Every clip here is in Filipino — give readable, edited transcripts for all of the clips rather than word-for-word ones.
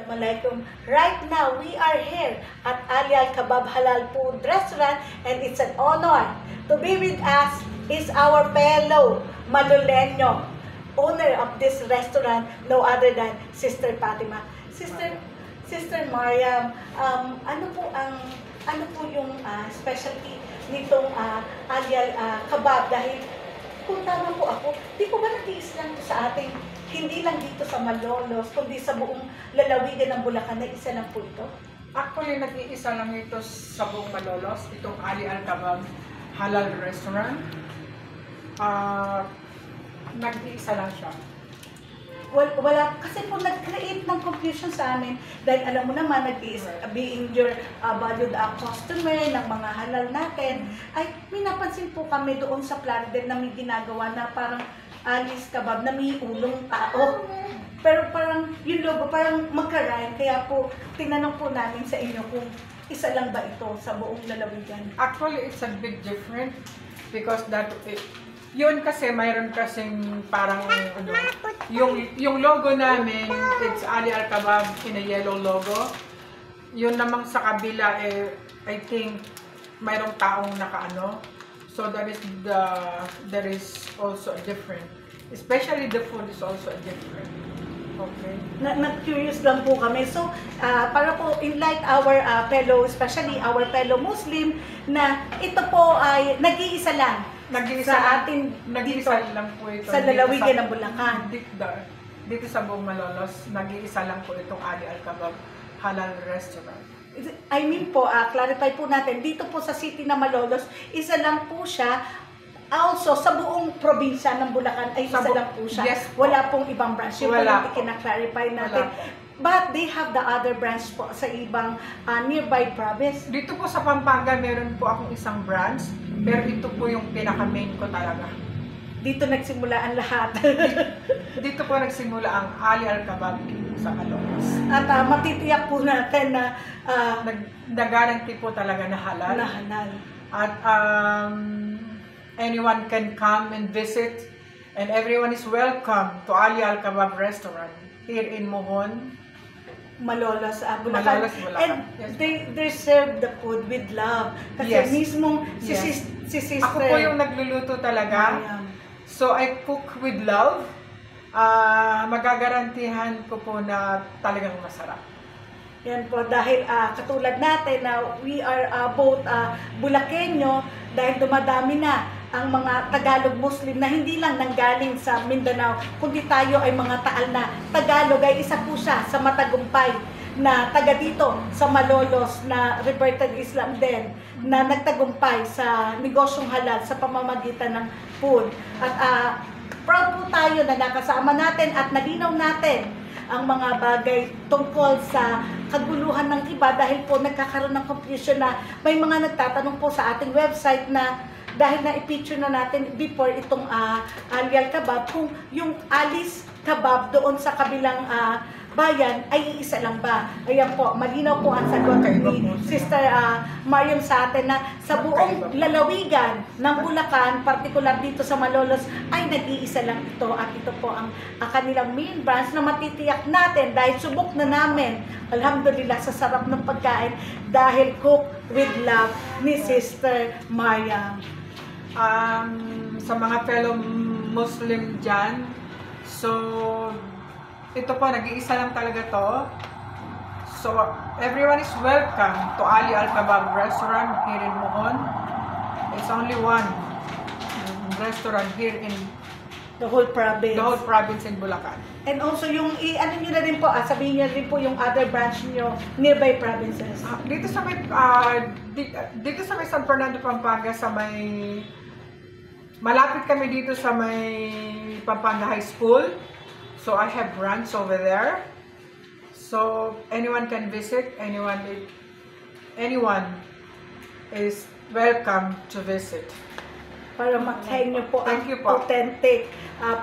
Assalamualaikum. Right now, we are here at Ali Al Kebab Halal Food Restaurant and it's an honor to be with us is our fellow Maloleño, owner of this restaurant, no other than Sister Fatima. Sister Mariam, ano po yung specialty nitong Ali Al Kebab? Dahil kung tama po ako, di ko ba natiis lang sa ating, hindi lang dito sa Malolos, kundi sa buong lalawigan ng Bulacan na isa lang po ito? Actually, nag-iisa lang ito sa buong Malolos, itong Ali Al Kebab Halal Restaurant. Nag-iisa lang siya. Wala, kasi po nag-create ng confusion sa amin dahil alam mo naman, being your valued customer ng mga halal natin, ay may napansin po kami doon sa Plaridel na may ginagawa na parang Ali's Kebab na may ulong tao. Pero parang yung logo parang magka-rhyme, kaya po tinanong po namin sa inyo kung isa lang ba ito sa buong lalawigan. Actually, it's a bit different because yun kasi mayroon kasing parang yung logo namin, it's Ali Al Kebab in a yellow logo. Yun namang sa kabila I think mayroong taong nakaano. So there is also a different, especially the food is also a different. Okay. Na-curious lang po kami. So, para po in like our fellow, especially our fellow Muslim, na ito po ay nag-iisa lang. Sa atin dito, lang po ito. Sa lalawigan ng Bulacan. Dito sa buong Malolos, nag-iisa lang po itong Ali Al Kebab Halal Restaurant. I mean po, clarify po natin, dito po sa city ng Malolos, isa lang po siya. Also, sa buong probinsya ng Bulacan ay isa lang po siya. Yes, wala pong ibang branch. Yung wala po kinaklarify natin. Wala. But they have the other branch po sa ibang nearby province. Dito po sa Pampanga, meron po akong isang branch, pero ito po yung pinaka-main ko talaga. Dito nagsimula ang lahat. Dito po nagsimula ang Ali Al Kebab sa Malolos. At matitiyak po natin na nag-guarantee po talaga na halal. Na halal. At anyone can come and visit, and everyone is welcome to Ali Al Kebab Restaurant here in Mohon, Malolos, Bulacan. Malolos, Bulacan. And yes, they serve the food with love. Kasi yes, mismong yes, si Sister ako po yung nagluluto talaga. So I cook with love. Magagarantihan ko po na talagang masarap. Yan po, dahil katulad natin na we are both Bulakenyo, dahil dumadami na ang mga Tagalog Muslim na hindi lang nanggaling sa Mindanao, kundi tayo ay mga Taal na Tagalog ay isa po siya sa matagumpay na taga dito sa Malolos na reverted Islam din, na nagtagumpay sa negosyong halal sa pamamagitan ng food. At proud po tayo na nakasama natin at nalinaw natin ang mga bagay tungkol sa kaguluhan ng iba dahil po nagkakaroon ng confusion na may mga nagtatanong po sa ating website na dahil na i-picture na natin before itong Ali Al Kebab, kung yung Ali's Kebab doon sa kabilang bayan ay iisa lang ba? Ayan po, malinaw po ang sagot ni Sister Mariam sa atin na sa buong lalawigan ng Bulacan, partikular dito sa Malolos, ay nag-iisa lang ito at ito po ang kanilang main branch na matitiyak natin dahil subok na namin, alhamdulillah, sa sarap ng pagkain dahil cook with love ni Sister Mariam. Sa mga fellow Muslim dyan, so ito po, nag-iisa lang talaga to. So everyone is welcome to Ali Al Kebab Restaurant here in Mohon. It's only one restaurant here in The whole province in Bulacan. And also yung ano niyo na rin po, sabihin niyo rin po yung other branch niyo nearby provinces. Dito sa may San Fernando, Pampanga, sa may malapit kami dito sa may Pampanga High School. So I have branch over there. So anyone can visit, anyone is welcome to visit. Para makain niyo po ang Thank you po. authentic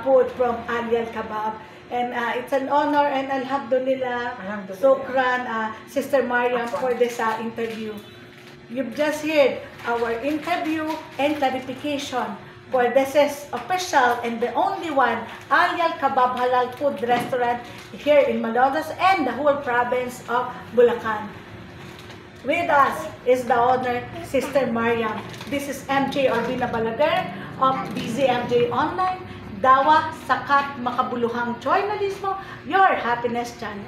food from Ali Al Kebab. And it's an honor and alhamdulillah, Sukran, Sister Mariam, for this interview. You've just heard our interview and clarification For this is official and the only one Ali Al Kebab Halal Food Restaurant here in Malolos and the whole province of Bulacan. With us is the owner, Sister Mariam. This is MJ Orbina Balaguer of BZMJ Online, Dawa Sakat Makabuluhang Journalismo, your happiness channel.